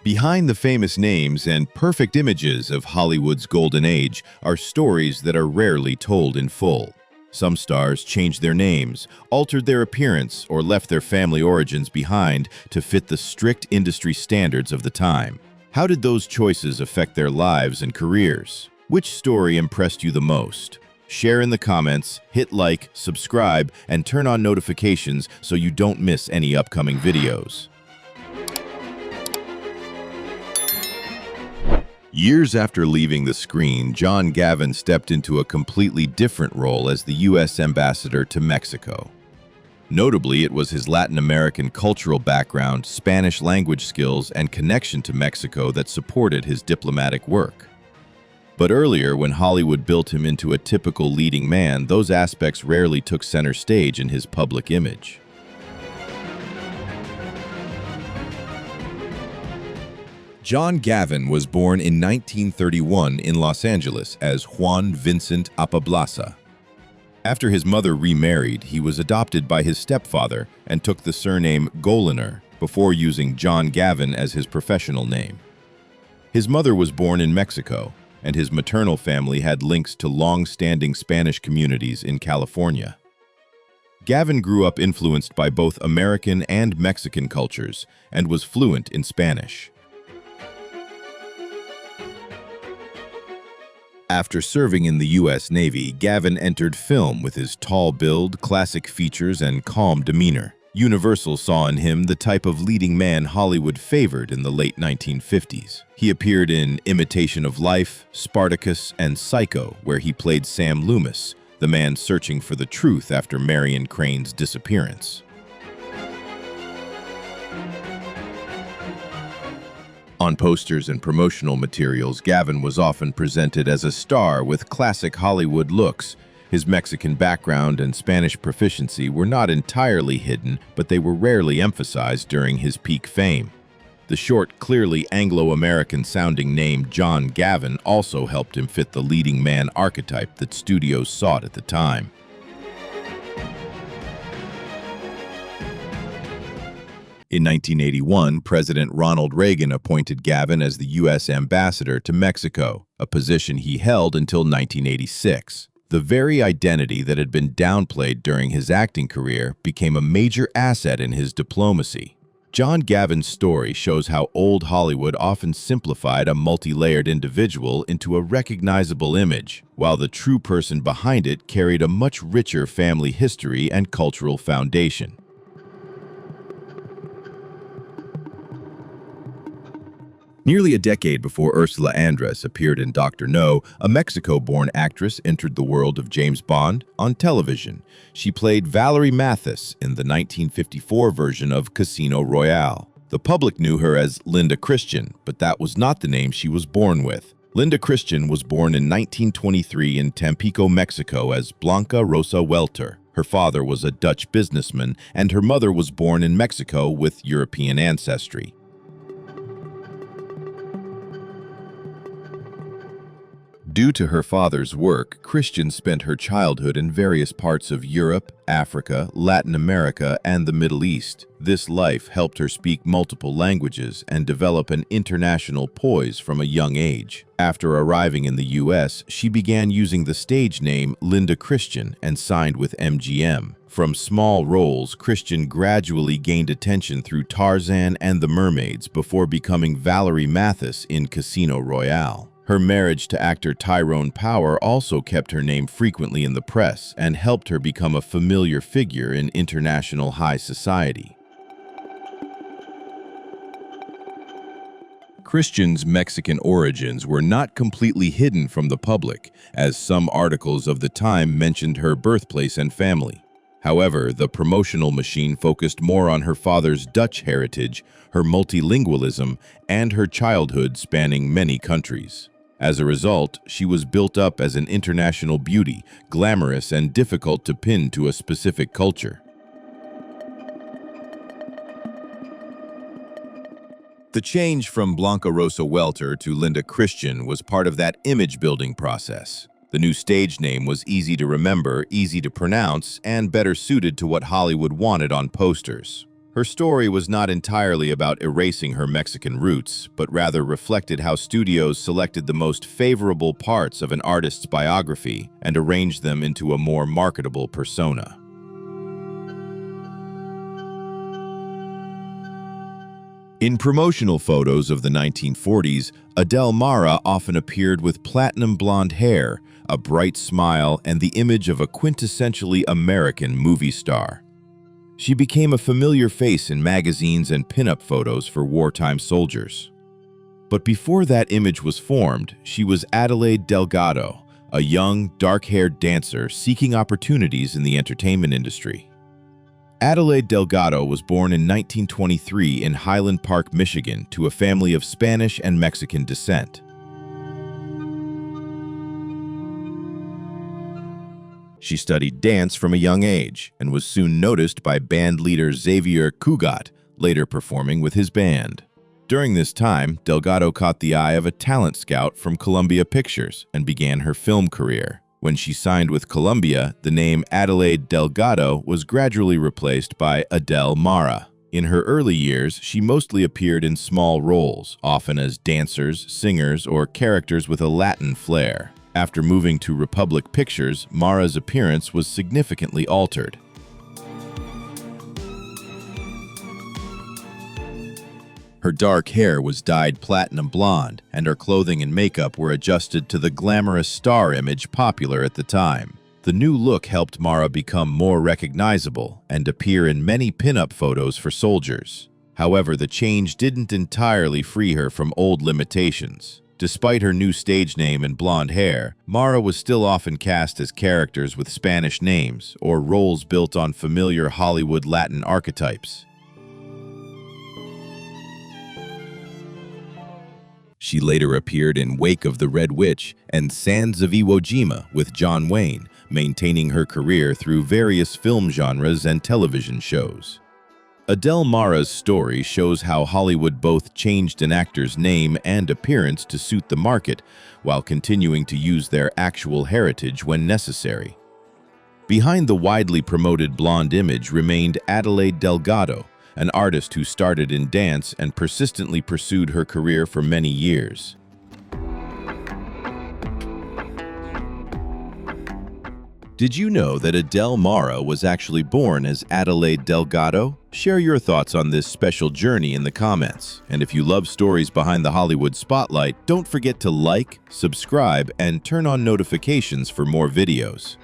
Behind the famous names and perfect images of Hollywood's golden age are stories that are rarely told in full. Some stars changed their names, altered their appearance, or left their family origins behind to fit the strict industry standards of the time. How did those choices affect their lives and careers? Which story impressed you the most? Share in the comments, hit like, subscribe, and turn on notifications so you don't miss any upcoming videos. Years after leaving the screen, John Gavin stepped into a completely different role as the U.S. ambassador to Mexico. Notably, it was his Latin American cultural background, Spanish language skills, and connection to Mexico that supported his diplomatic work. But earlier, when Hollywood built him into a typical leading man, those aspects rarely took center stage in his public image. John Gavin was born in 1931 in Los Angeles as Juan Vincent Apablaza. After his mother remarried, he was adopted by his stepfather and took the surname Goliner before using John Gavin as his professional name. His mother was born in Mexico, and his maternal family had links to long-standing Spanish communities in California. Gavin grew up influenced by both American and Mexican cultures and was fluent in Spanish. After serving in the U.S. Navy, Gavin entered film with his tall build, classic features, and calm demeanor. Universal saw in him the type of leading man Hollywood favored in the late 1950s. He appeared in Imitation of Life, Spartacus, and Psycho, where he played Sam Loomis, the man searching for the truth after Marion Crane's disappearance. On posters and promotional materials, Gavin was often presented as a star with classic Hollywood looks. His Mexican background and Spanish proficiency were not entirely hidden, but they were rarely emphasized during his peak fame. The short, clearly Anglo-American sounding name John Gavin also helped him fit the leading man archetype that studios sought at the time. In 1981, President Ronald Reagan appointed Gavin as the U.S. ambassador to Mexico, a position he held until 1986. The very identity that had been downplayed during his acting career became a major asset in his diplomacy. John Gavin's story shows how old Hollywood often simplified a multi-layered individual into a recognizable image, while the true person behind it carried a much richer family history and cultural foundation. Nearly a decade before Ursula Andress appeared in Dr. No, a Mexico-born actress entered the world of James Bond on television. She played Valerie Mathis in the 1954 version of Casino Royale. The public knew her as Linda Christian, but that was not the name she was born with. Linda Christian was born in 1923 in Tampico, Mexico as Blanca Rosa Welter. Her father was a Dutch businessman, and her mother was born in Mexico with European ancestry. Due to her father's work, Christian spent her childhood in various parts of Europe, Africa, Latin America, and the Middle East. This life helped her speak multiple languages and develop an international poise from a young age. After arriving in the U.S., she began using the stage name Linda Christian and signed with MGM. From small roles, Christian gradually gained attention through Tarzan and the Mermaids before becoming Valerie Mathis in Casino Royale. Her marriage to actor Tyrone Power also kept her name frequently in the press and helped her become a familiar figure in international high society. Christian's Mexican origins were not completely hidden from the public, as some articles of the time mentioned her birthplace and family. However, the promotional machine focused more on her father's Dutch heritage, her multilingualism, and her childhood spanning many countries. As a result, she was built up as an international beauty, glamorous and difficult to pin to a specific culture. The change from Blanca Rosa Welter to Linda Christian was part of that image-building process. The new stage name was easy to remember, easy to pronounce, and better suited to what Hollywood wanted on posters. Her story was not entirely about erasing her Mexican roots, but rather reflected how studios selected the most favorable parts of an artist's biography and arranged them into a more marketable persona. In promotional photos of the 1940s, Adele Mara often appeared with platinum blonde hair, a bright smile, and the image of a quintessentially American movie star. She became a familiar face in magazines and pinup photos for wartime soldiers. But before that image was formed, she was Adelaide Delgado, a young, dark-haired dancer seeking opportunities in the entertainment industry. Adelaide Delgado was born in 1923 in Highland Park, Michigan, to a family of Spanish and Mexican descent. She studied dance from a young age and was soon noticed by band leader Xavier Cugat, later performing with his band. During this time, Delgado caught the eye of a talent scout from Columbia Pictures and began her film career. When she signed with Columbia, the name Adelaide Delgado was gradually replaced by Adele Mara. In her early years, she mostly appeared in small roles, often as dancers, singers, or characters with a Latin flair. After moving to Republic Pictures, Mara's appearance was significantly altered. Her dark hair was dyed platinum blonde, and her clothing and makeup were adjusted to the glamorous star image popular at the time. The new look helped Mara become more recognizable and appear in many pinup photos for soldiers. However, the change didn't entirely free her from old limitations. Despite her new stage name and blonde hair, Mara was still often cast as characters with Spanish names or roles built on familiar Hollywood Latin archetypes. She later appeared in Wake of the Red Witch and Sands of Iwo Jima with John Wayne, maintaining her career through various film genres and television shows. Adele Mara's story shows how Hollywood both changed an actor's name and appearance to suit the market, while continuing to use their actual heritage when necessary. Behind the widely promoted blonde image remained Adelaide Delgado, an artist who started in dance and persistently pursued her career for many years. Did you know that Adele Mara was actually born as Adelaide Delgado? Share your thoughts on this special journey in the comments. And if you love stories behind the Hollywood spotlight, don't forget to like, subscribe, and turn on notifications for more videos.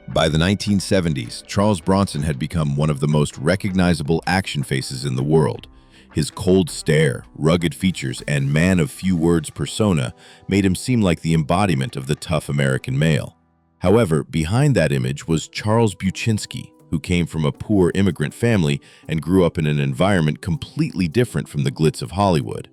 By the 1970s, Charles Bronson had become one of the most recognizable action faces in the world. His cold stare, rugged features, and man-of-few-words persona made him seem like the embodiment of the tough American male. However, behind that image was Charles Buczynski, who came from a poor immigrant family and grew up in an environment completely different from the glitz of Hollywood.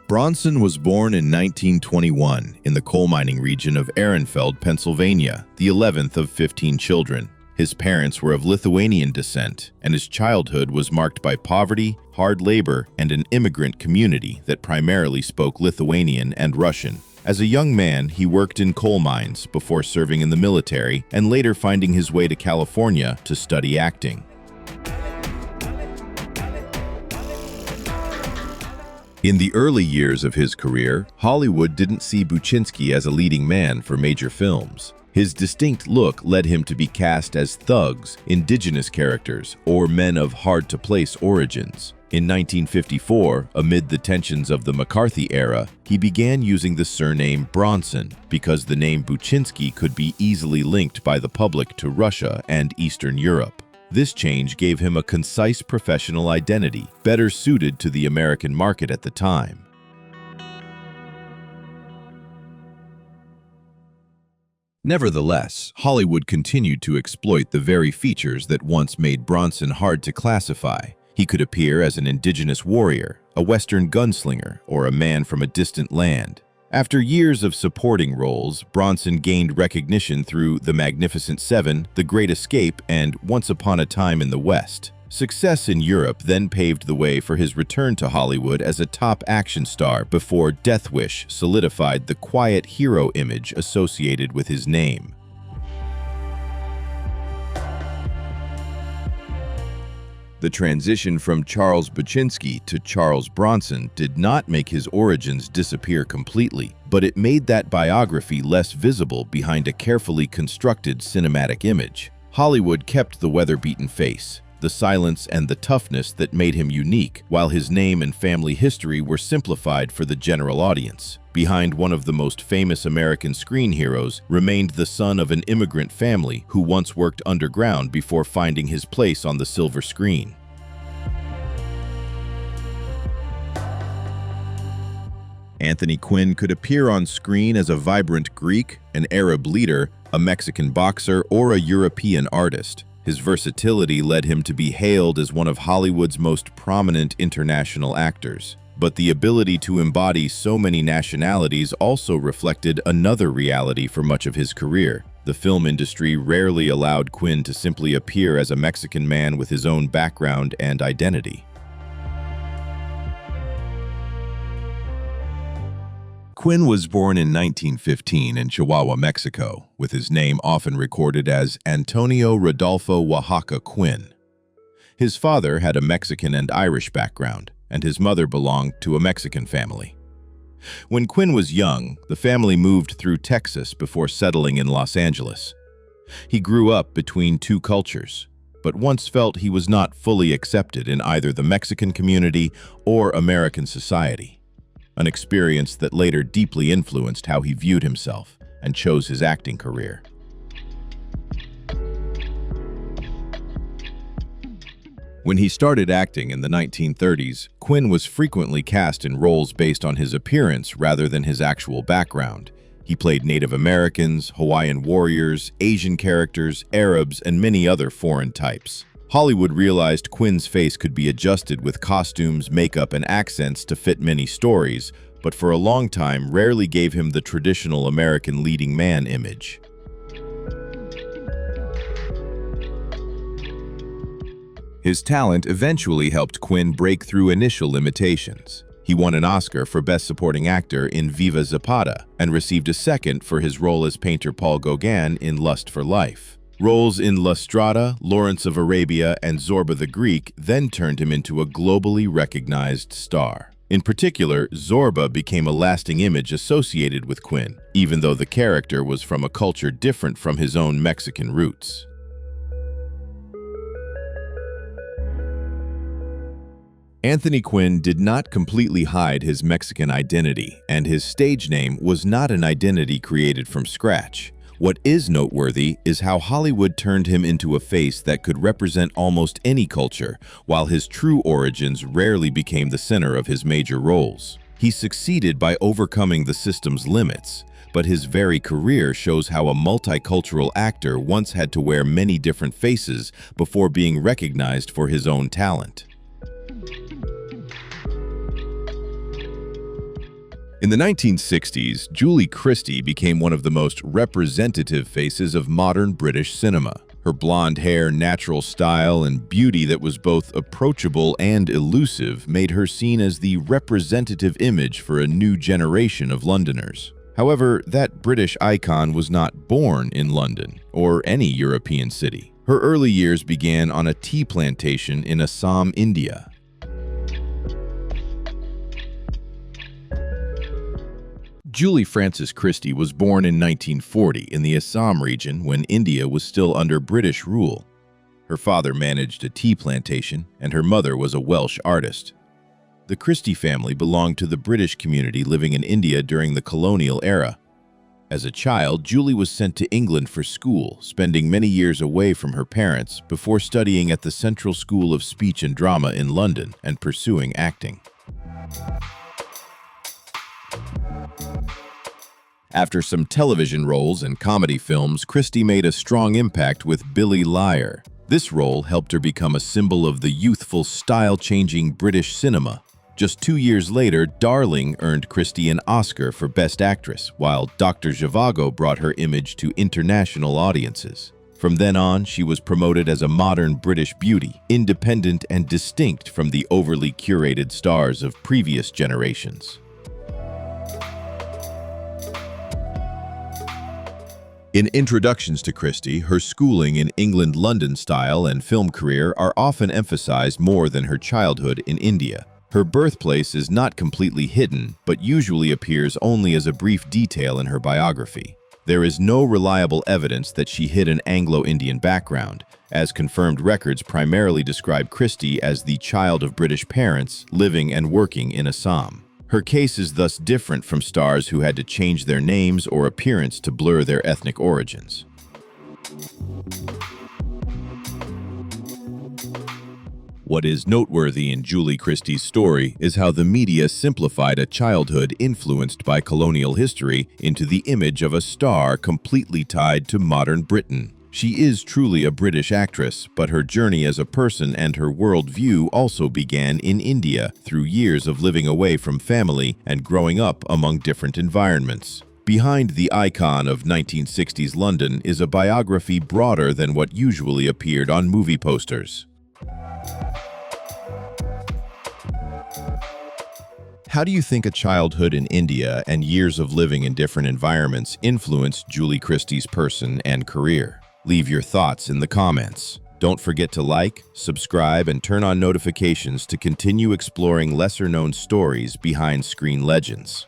Bronson was born in 1921 in the coal mining region of Ehrenfeld, Pennsylvania, the 11th of 15 children. His parents were of Lithuanian descent, and his childhood was marked by poverty, hard labor, and an immigrant community that primarily spoke Lithuanian and Russian. As a young man, he worked in coal mines before serving in the military and later finding his way to California to study acting. In the early years of his career, Hollywood didn't see Buczynski as a leading man for major films. His distinct look led him to be cast as thugs, indigenous characters, or men of hard-to-place origins. In 1954, amid the tensions of the McCarthy era, he began using the surname Bronson because the name Buczynski could be easily linked by the public to Russia and Eastern Europe. This change gave him a concise professional identity, better suited to the American market at the time. Nevertheless, Hollywood continued to exploit the very features that once made Bronson hard to classify. He could appear as an indigenous warrior, a Western gunslinger, or a man from a distant land. After years of supporting roles, Bronson gained recognition through The Magnificent Seven, The Great Escape, and Once Upon a Time in the West. Success in Europe then paved the way for his return to Hollywood as a top action star before Death Wish solidified the quiet hero image associated with his name. The transition from Charles Bukowski to Charles Bronson did not make his origins disappear completely, but it made that biography less visible behind a carefully constructed cinematic image. Hollywood kept the weather-beaten face, the silence and the toughness that made him unique, while his name and family history were simplified for the general audience. Behind one of the most famous American screen heroes remained the son of an immigrant family who once worked underground before finding his place on the silver screen. Anthony Quinn could appear on screen as a vibrant Greek, an Arab leader, a Mexican boxer, or a European artist. His versatility led him to be hailed as one of Hollywood's most prominent international actors. But the ability to embody so many nationalities also reflected another reality for much of his career. The film industry rarely allowed Quinn to simply appear as a Mexican man with his own background and identity. Quinn was born in 1915 in Chihuahua, Mexico, with his name often recorded as Antonio Rodolfo Oaxaca Quinn. His father had a Mexican and Irish background, and his mother belonged to a Mexican family. When Quinn was young, the family moved through Texas before settling in Los Angeles. He grew up between two cultures, but once felt he was not fully accepted in either the Mexican community or American society, an experience that later deeply influenced how he viewed himself and chose his acting career. When he started acting in the 1930s, Quinn was frequently cast in roles based on his appearance rather than his actual background. He played Native Americans, Hawaiian warriors, Asian characters, Arabs, and many other foreign types. Hollywood realized Quinn's face could be adjusted with costumes, makeup, and accents to fit many stories, but for a long time rarely gave him the traditional American leading man image. His talent eventually helped Quinn break through initial limitations. He won an Oscar for Best Supporting Actor in Viva Zapata and received a second for his role as painter Paul Gauguin in Lust for Life. Roles in La Strada, Lawrence of Arabia, and Zorba the Greek then turned him into a globally recognized star. In particular, Zorba became a lasting image associated with Quinn, even though the character was from a culture different from his own Mexican roots. Anthony Quinn did not completely hide his Mexican identity, and his stage name was not an identity created from scratch. What is noteworthy is how Hollywood turned him into a face that could represent almost any culture, while his true origins rarely became the center of his major roles. He succeeded by overcoming the system's limits, but his very career shows how a multicultural actor once had to wear many different faces before being recognized for his own talent. In the 1960s, Julie Christie became one of the most representative faces of modern British cinema. Her blonde hair, natural style, and beauty that was both approachable and elusive made her seen as the representative image for a new generation of Londoners. However, that British icon was not born in London or any European city. Her early years began on a tea plantation in Assam, India. Julie Frances Christie was born in 1940 in the Assam region when India was still under British rule. Her father managed a tea plantation, and her mother was a Welsh artist. The Christie family belonged to the British community living in India during the colonial era. As a child, Julie was sent to England for school, spending many years away from her parents before studying at the Central School of Speech and Drama in London and pursuing acting. After some television roles and comedy films, Christie made a strong impact with Billy Liar. This role helped her become a symbol of the youthful, style-changing British cinema. Just 2 years later, Darling earned Christie an Oscar for Best Actress, while Dr. Zhivago brought her image to international audiences. From then on, she was promoted as a modern British beauty, independent and distinct from the overly curated stars of previous generations. In introductions to Christie, her schooling in England London style and film career are often emphasized more than her childhood in India. Her birthplace is not completely hidden, but usually appears only as a brief detail in her biography. There is no reliable evidence that she hid an Anglo-Indian background, as confirmed records primarily describe Christie as the child of British parents living and working in Assam. Her case is thus different from stars who had to change their names or appearance to blur their ethnic origins. What is noteworthy in Julie Christie's story is how the media simplified a childhood influenced by colonial history into the image of a star completely tied to modern Britain. She is truly a British actress, but her journey as a person and her worldview also began in India through years of living away from family and growing up among different environments. Behind the icon of 1960s London is a biography broader than what usually appeared on movie posters. How do you think a childhood in India and years of living in different environments influenced Julie Christie's person and career? Leave your thoughts in the comments. Don't forget to like, subscribe, and turn on notifications to continue exploring lesser-known stories behind screen legends.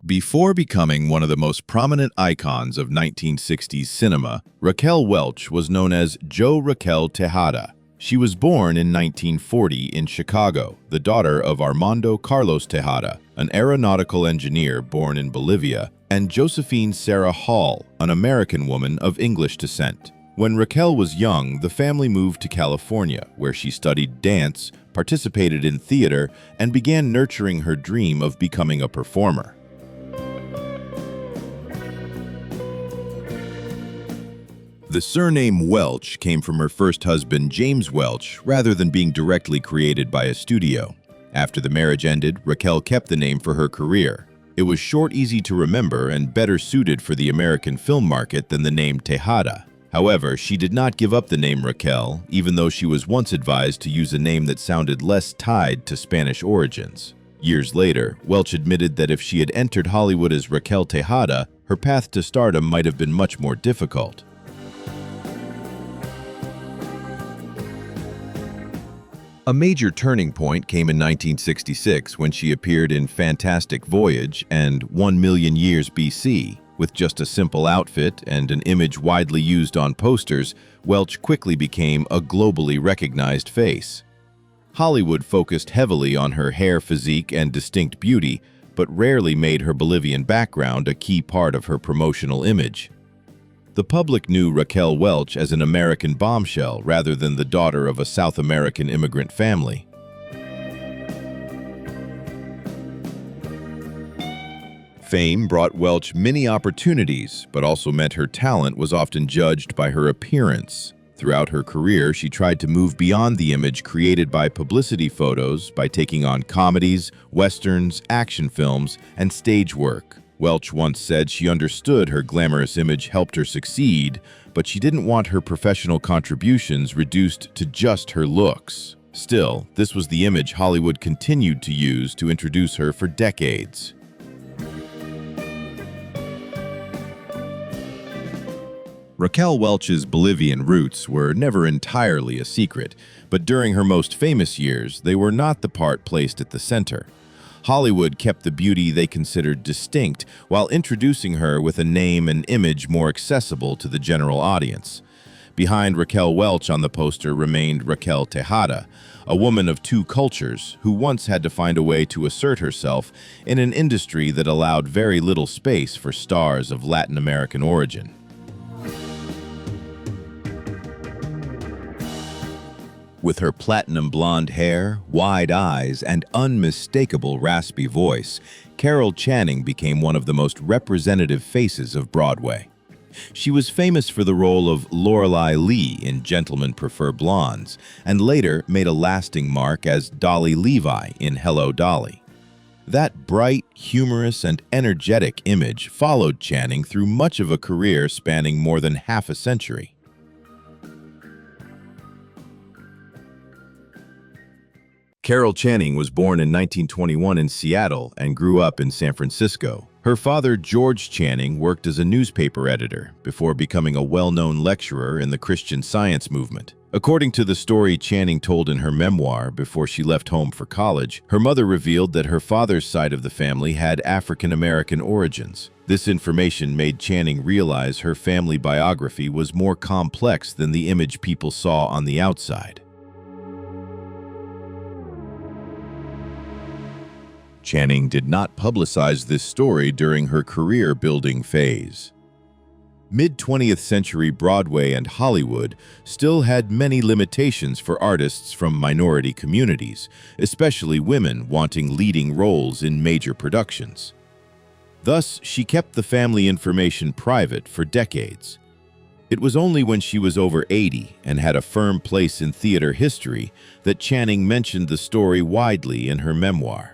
Before becoming one of the most prominent icons of 1960s cinema, Raquel Welch was known as Jo Raquel Tejada. She was born in 1940 in Chicago, the daughter of Armando Carlos Tejada, an aeronautical engineer born in Bolivia, and Josephine Sarah Hall, an American woman of English descent. When Raquel was young, the family moved to California, where she studied dance, participated in theater, and began nurturing her dream of becoming a performer. The surname Welch came from her first husband, James Welch, rather than being directly created by a studio. After the marriage ended, Raquel kept the name for her career. It was short, easy to remember, and better suited for the American film market than the name Tejada. However, she did not give up the name Raquel, even though she was once advised to use a name that sounded less tied to Spanish origins. Years later, Welch admitted that if she had entered Hollywood as Raquel Tejada, her path to stardom might have been much more difficult. A major turning point came in 1966 when she appeared in Fantastic Voyage and 1,000,000 Years BC. With just a simple outfit and an image widely used on posters, Welch quickly became a globally recognized face. Hollywood focused heavily on her hair, physique, and distinct beauty, but rarely made her Bolivian background a key part of her promotional image. The public knew Raquel Welch as an American bombshell rather than the daughter of a South American immigrant family. Fame brought Welch many opportunities, but also meant her talent was often judged by her appearance. Throughout her career, she tried to move beyond the image created by publicity photos by taking on comedies, westerns, action films, and stage work. Welch once said she understood her glamorous image helped her succeed, but she didn't want her professional contributions reduced to just her looks. Still, this was the image Hollywood continued to use to introduce her for decades. Raquel Welch's Bolivian roots were never entirely a secret, but during her most famous years, they were not the part placed at the center. Hollywood kept the beauty they considered distinct while introducing her with a name and image more accessible to the general audience. Behind Raquel Welch on the poster remained Raquel Tejada, a woman of two cultures who once had to find a way to assert herself in an industry that allowed very little space for stars of Latin American origin. With her platinum blonde hair, wide eyes, and unmistakable raspy voice, Carol Channing became one of the most representative faces of Broadway. She was famous for the role of Lorelei Lee in Gentlemen Prefer Blondes, and later made a lasting mark as Dolly Levi in Hello, Dolly. That bright, humorous, and energetic image followed Channing through much of a career spanning more than half a century. Carol Channing was born in 1921 in Seattle and grew up in San Francisco. Her father, George Channing, worked as a newspaper editor before becoming a well-known lecturer in the Christian Science movement. According to the story Channing told in her memoir before she left home for college, her mother revealed that her father's side of the family had African-American origins. This information made Channing realize her family biography was more complex than the image people saw on the outside. Channing did not publicize this story during her career-building phase. Mid-20th century Broadway and Hollywood still had many limitations for artists from minority communities, especially women wanting leading roles in major productions. Thus, she kept the family information private for decades. It was only when she was over 80 and had a firm place in theater history that Channing mentioned the story widely in her memoir.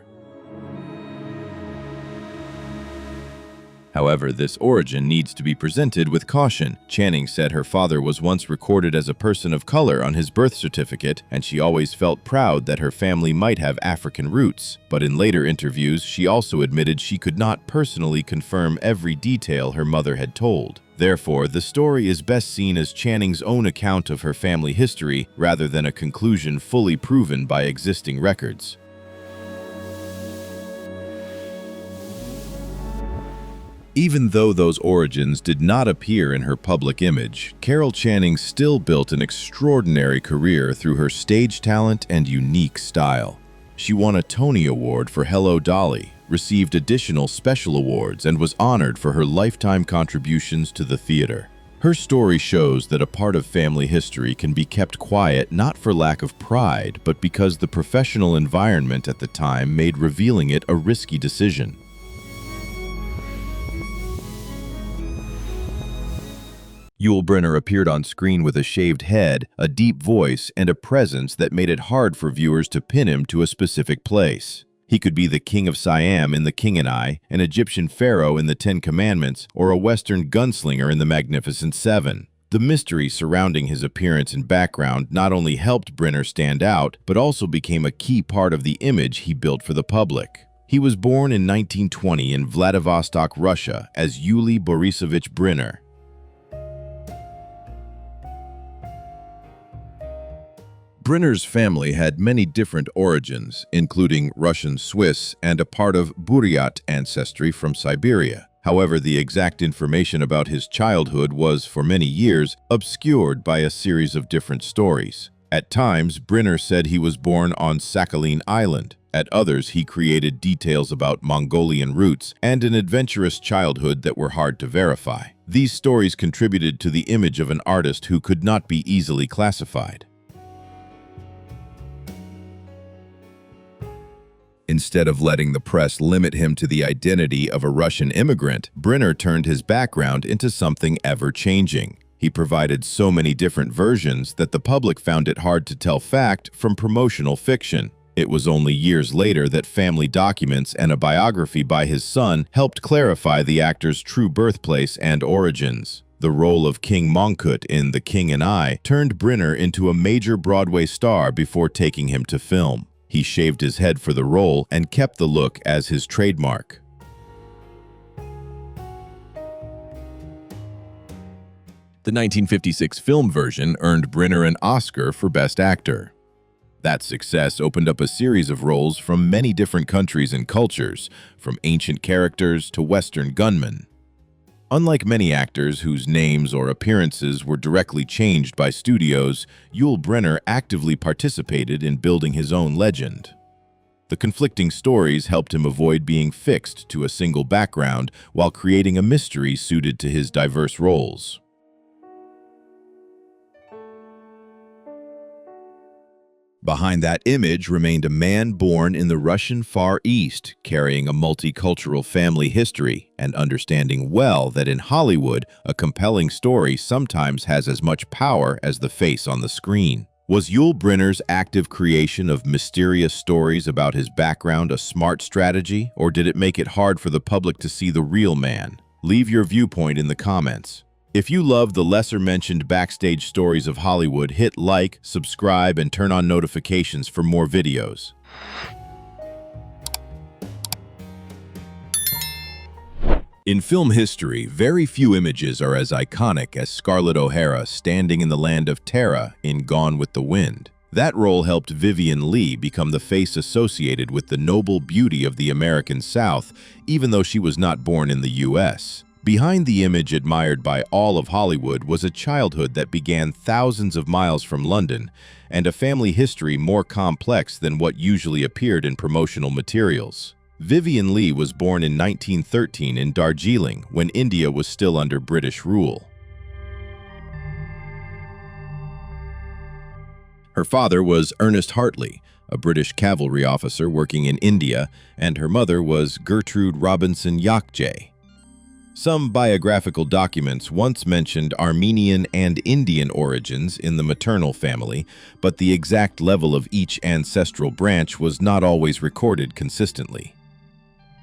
However, this origin needs to be presented with caution. Channing said her father was once recorded as a person of color on his birth certificate, and she always felt proud that her family might have African roots. But in later interviews, she also admitted she could not personally confirm every detail her mother had told. Therefore, the story is best seen as Channing's own account of her family history rather than a conclusion fully proven by existing records. Even though those origins did not appear in her public image, Carol Channing still built an extraordinary career through her stage talent and unique style. She won a Tony Award for Hello, Dolly, received additional special awards, and was honored for her lifetime contributions to the theater. Her story shows that a part of family history can be kept quiet not for lack of pride, but because the professional environment at the time made revealing it a risky decision. Yul Brynner appeared on screen with a shaved head, a deep voice, and a presence that made it hard for viewers to pin him to a specific place. He could be the King of Siam in The King and I, an Egyptian pharaoh in The Ten Commandments, or a Western gunslinger in The Magnificent Seven. The mystery surrounding his appearance and background not only helped Brynner stand out, but also became a key part of the image he built for the public. He was born in 1920 in Vladivostok, Russia, as Yuli Borisovich Brynner. Brynner's family had many different origins, including Russian Swiss and a part of Buryat ancestry from Siberia. However, the exact information about his childhood was, for many years, obscured by a series of different stories. At times, Brynner said he was born on Sakhalin Island. At others, he created details about Mongolian roots and an adventurous childhood that were hard to verify. These stories contributed to the image of an artist who could not be easily classified. Instead of letting the press limit him to the identity of a Russian immigrant, Brynner turned his background into something ever-changing. He provided so many different versions that the public found it hard to tell fact from promotional fiction. It was only years later that family documents and a biography by his son helped clarify the actor's true birthplace and origins. The role of King Mongkut in The King and I turned Brynner into a major Broadway star before taking him to film. He shaved his head for the role and kept the look as his trademark. The 1956 film version earned Brynner an Oscar for Best Actor. That success opened up a series of roles from many different countries and cultures, from ancient characters to Western gunmen. Unlike many actors whose names or appearances were directly changed by studios, Yul Brynner actively participated in building his own legend. The conflicting stories helped him avoid being fixed to a single background while creating a mystery suited to his diverse roles. Behind that image remained a man born in the Russian Far East, carrying a multicultural family history and understanding well that in Hollywood, a compelling story sometimes has as much power as the face on the screen. Was Yul Brynner's active creation of mysterious stories about his background a smart strategy, or did it make it hard for the public to see the real man? Leave your viewpoint in the comments. If you love the lesser-mentioned backstage stories of Hollywood, hit like, subscribe, and turn on notifications for more videos. In film history, very few images are as iconic as Scarlett O'Hara standing in the land of Terra in Gone with the Wind. That role helped Vivien Leigh become the face associated with the noble beauty of the American South, even though she was not born in the U.S. Behind the image admired by all of Hollywood was a childhood that began thousands of miles from London, and a family history more complex than what usually appeared in promotional materials. Vivien Leigh was born in 1913 in Darjeeling, when India was still under British rule. Her father was Ernest Hartley, a British cavalry officer working in India, and her mother was Gertrude Robinson Yakjay. Some biographical documents once mentioned Armenian and Indian origins in the maternal family, but the exact level of each ancestral branch was not always recorded consistently.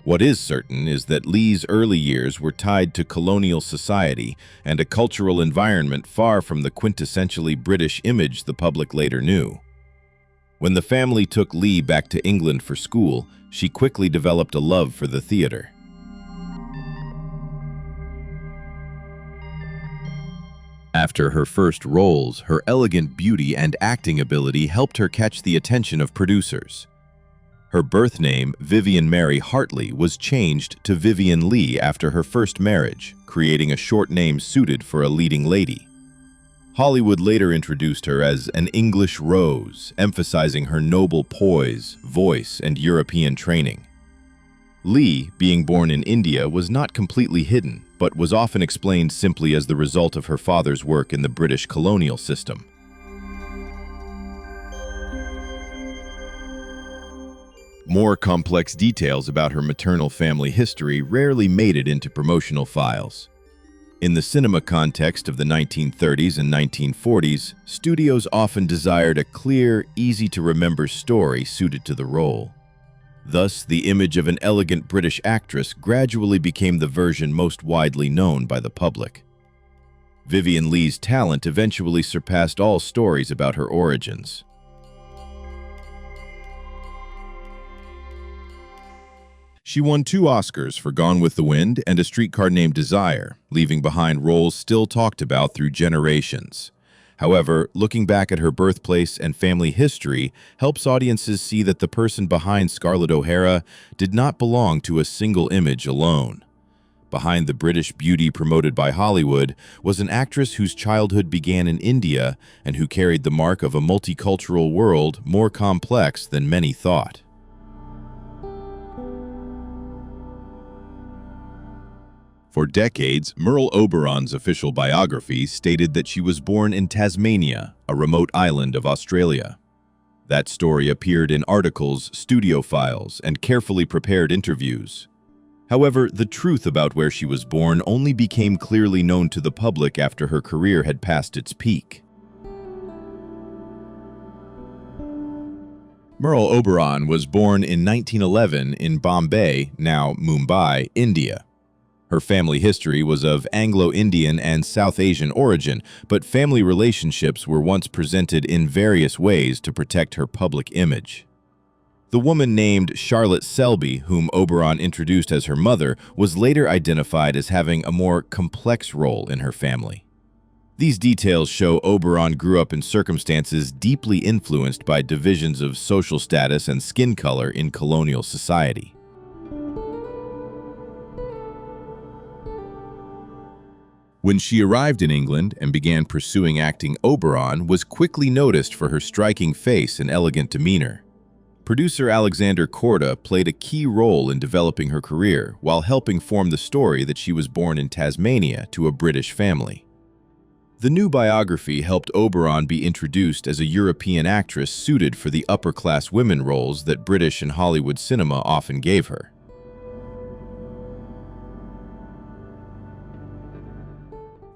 What is certain is that Leigh's early years were tied to colonial society and a cultural environment far from the quintessentially British image the public later knew. When the family took Leigh back to England for school, she quickly developed a love for the theater. After her first roles, her elegant beauty and acting ability helped her catch the attention of producers. Her birth name, Vivien Mary Hartley, was changed to Vivien Leigh after her first marriage, creating a short name suited for a leading lady. Hollywood later introduced her as an English rose, emphasizing her noble poise, voice, and European training. Leigh, being born in India, was not completely hidden, but was often explained simply as the result of her father's work in the British colonial system. More complex details about her maternal family history rarely made it into promotional files. In the cinema context of the 1930s and 1940s, studios often desired a clear, easy-to-remember story suited to the role. Thus, the image of an elegant British actress gradually became the version most widely known by the public. Vivien Leigh's talent eventually surpassed all stories about her origins. She won 2 Oscars for Gone with the Wind and A Streetcar Named Desire, leaving behind roles still talked about through generations. However, looking back at her birthplace and family history helps audiences see that the person behind Scarlett O'Hara did not belong to a single image alone. Behind the British beauty promoted by Hollywood was an actress whose childhood began in India and who carried the mark of a multicultural world more complex than many thought. For decades, Merle Oberon's official biography stated that she was born in Tasmania, a remote island of Australia. That story appeared in articles, studio files, and carefully prepared interviews. However, the truth about where she was born only became clearly known to the public after her career had passed its peak. Merle Oberon was born in 1911 in Bombay, now Mumbai, India. Her family history was of Anglo-Indian and South Asian origin, but family relationships were once presented in various ways to protect her public image. The woman named Charlotte Selby, whom Oberon introduced as her mother, was later identified as having a more complex role in her family. These details show Oberon grew up in circumstances deeply influenced by divisions of social status and skin color in colonial society. When she arrived in England and began pursuing acting, Oberon was quickly noticed for her striking face and elegant demeanor. Producer Alexander Korda played a key role in developing her career while helping form the story that she was born in Tasmania to a British family. The new biography helped Oberon be introduced as a European actress suited for the upper-class women roles that British and Hollywood cinema often gave her.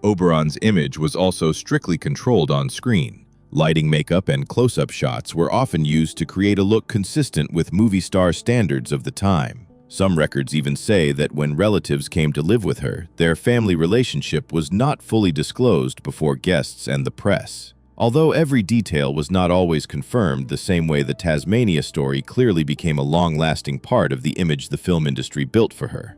Oberon's image was also strictly controlled on screen. Lighting makeup and close-up shots were often used to create a look consistent with movie star standards of the time. Some records even say that when relatives came to live with her, their family relationship was not fully disclosed before guests and the press. Although every detail was not always confirmed the same way the Tasmania story clearly became a long-lasting part of the image the film industry built for her.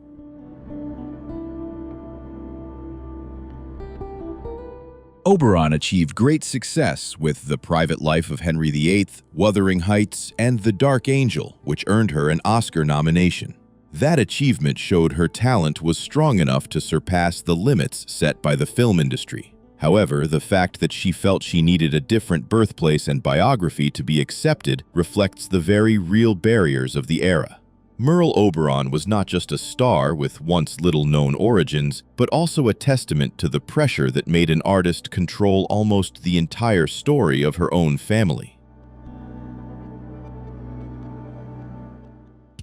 Oberon achieved great success with The Private Life of Henry VIII, Wuthering Heights, and The Dark Angel, which earned her an Oscar nomination. That achievement showed her talent was strong enough to surpass the limits set by the film industry. However, the fact that she felt she needed a different birthplace and biography to be accepted reflects the very real barriers of the era. Merle Oberon was not just a star with once little-known origins, but also a testament to the pressure that made an artist control almost the entire story of her own family.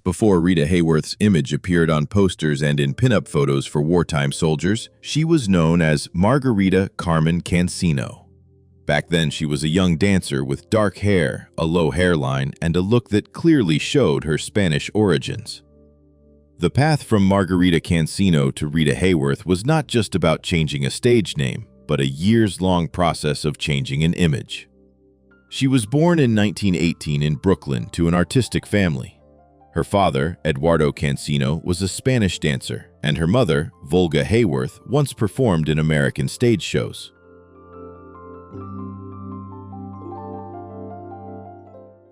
Before Rita Hayworth's image appeared on posters and in pinup photos for wartime soldiers, she was known as Margarita Carmen Cancino. Back then, she was a young dancer with dark hair, a low hairline, and a look that clearly showed her Spanish origins. The path from Margarita Cancino to Rita Hayworth was not just about changing a stage name, but a years-long process of changing an image. She was born in 1918 in Brooklyn to an artistic family. Her father, Eduardo Cancino, was a Spanish dancer, and her mother, Volga Hayworth, once performed in American stage shows.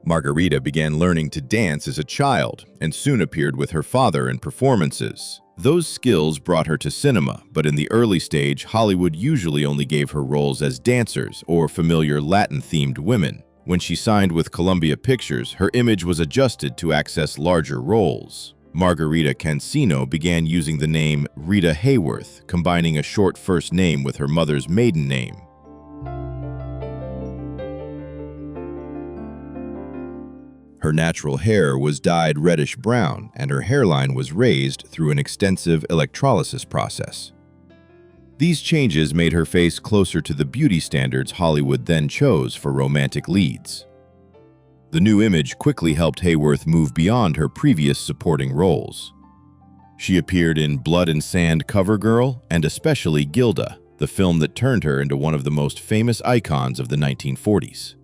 Margarita began learning to dance as a child and soon appeared with her father in performances. Those skills brought her to cinema, but in the early stage, Hollywood usually only gave her roles as dancers or familiar Latin-themed women. When she signed with Columbia Pictures, her image was adjusted to access larger roles. Margarita Cancino began using the name Rita Hayworth, combining a short first name with her mother's maiden name. Her natural hair was dyed reddish-brown, and her hairline was raised through an extensive electrolysis process. These changes made her face closer to the beauty standards Hollywood then chose for romantic leads. The new image quickly helped Hayworth move beyond her previous supporting roles. She appeared in Blood and Sand, CoverGirl, and especially Gilda, the film that turned her into one of the most famous icons of the 1940s.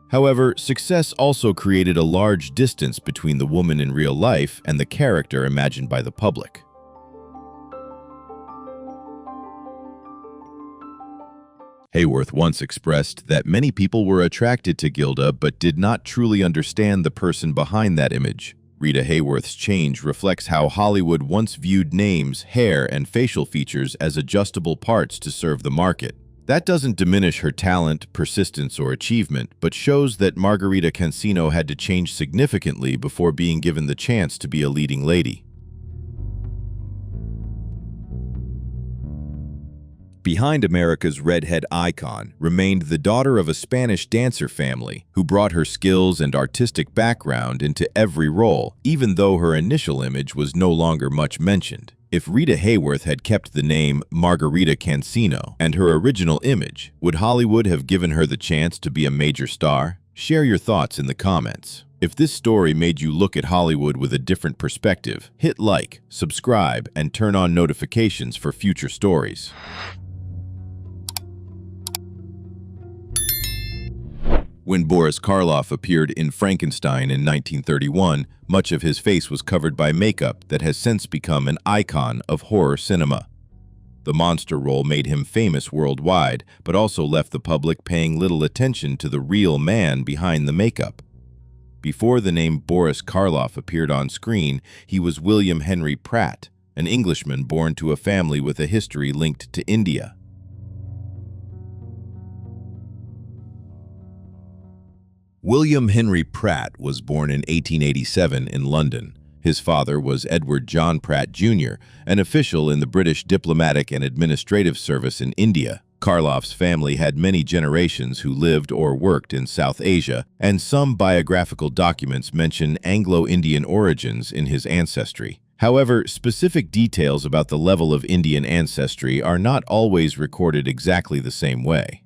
However, success also created a large distance between the woman in real life and the character imagined by the public. Hayworth once expressed that many people were attracted to Gilda but did not truly understand the person behind that image. Rita Hayworth's change reflects how Hollywood once viewed names, hair, and facial features as adjustable parts to serve the market. That doesn't diminish her talent, persistence, or achievement, but shows that Margarita Cancino had to change significantly before being given the chance to be a leading lady. Behind America's redhead icon remained the daughter of a Spanish dancer family who brought her skills and artistic background into every role, even though her initial image was no longer much mentioned. If Rita Hayworth had kept the name Margarita Cancino and her original image, would Hollywood have given her the chance to be a major star? Share your thoughts in the comments. If this story made you look at Hollywood with a different perspective, hit like, subscribe, and turn on notifications for future stories. When Boris Karloff appeared in Frankenstein in 1931, much of his face was covered by makeup that has since become an icon of horror cinema. The monster role made him famous worldwide, but also left the public paying little attention to the real man behind the makeup. Before the name Boris Karloff appeared on screen, he was William Henry Pratt, an Englishman born to a family with a history linked to India. William Henry Pratt was born in 1887 in London. His father was Edward John Pratt, Jr., an official in the British Diplomatic and Administrative Service in India. Karloff's family had many generations who lived or worked in South Asia, and some biographical documents mention Anglo-Indian origins in his ancestry. However, specific details about the level of Indian ancestry are not always recorded exactly the same way.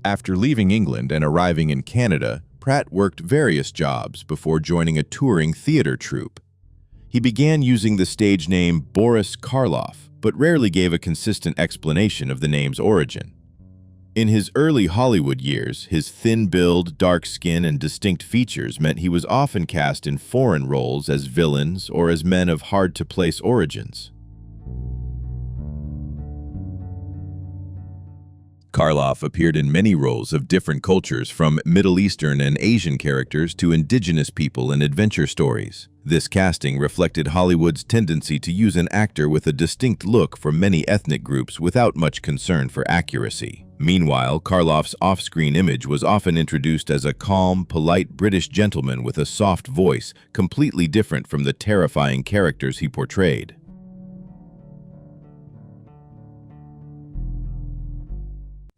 After leaving England and arriving in Canada, Pratt worked various jobs before joining a touring theater troupe. He began using the stage name Boris Karloff, but rarely gave a consistent explanation of the name's origin. In his early Hollywood years, his thin build, dark skin, and distinct features meant he was often cast in foreign roles as villains or as men of hard-to-place origins. Karloff appeared in many roles of different cultures, from Middle Eastern and Asian characters to indigenous people in adventure stories. This casting reflected Hollywood's tendency to use an actor with a distinct look for many ethnic groups without much concern for accuracy. Meanwhile, Karloff's off-screen image was often introduced as a calm, polite British gentleman with a soft voice, completely different from the terrifying characters he portrayed.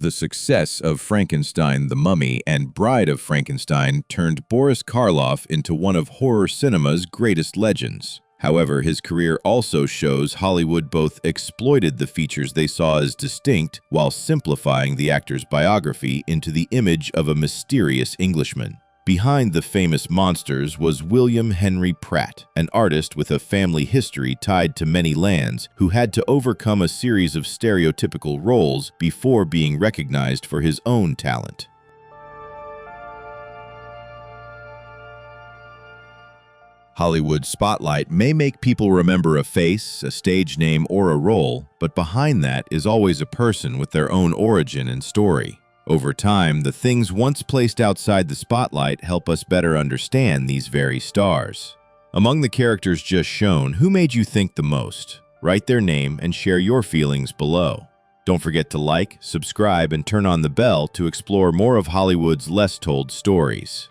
The success of Frankenstein, the Mummy, and Bride of Frankenstein turned Boris Karloff into one of horror cinema's greatest legends. However, his career also shows Hollywood both exploited the features they saw as distinct while simplifying the actor's biography into the image of a mysterious Englishman. Behind the famous monsters was William Henry Pratt, an artist with a family history tied to many lands who had to overcome a series of stereotypical roles before being recognized for his own talent. Hollywood's spotlight may make people remember a face, a stage name, or a role, but behind that is always a person with their own origin and story. Over time, the things once placed outside the spotlight help us better understand these very stars. Among the characters just shown, who made you think the most? Write their name and share your feelings below. Don't forget to like, subscribe, and turn on the bell to explore more of Hollywood's less told stories.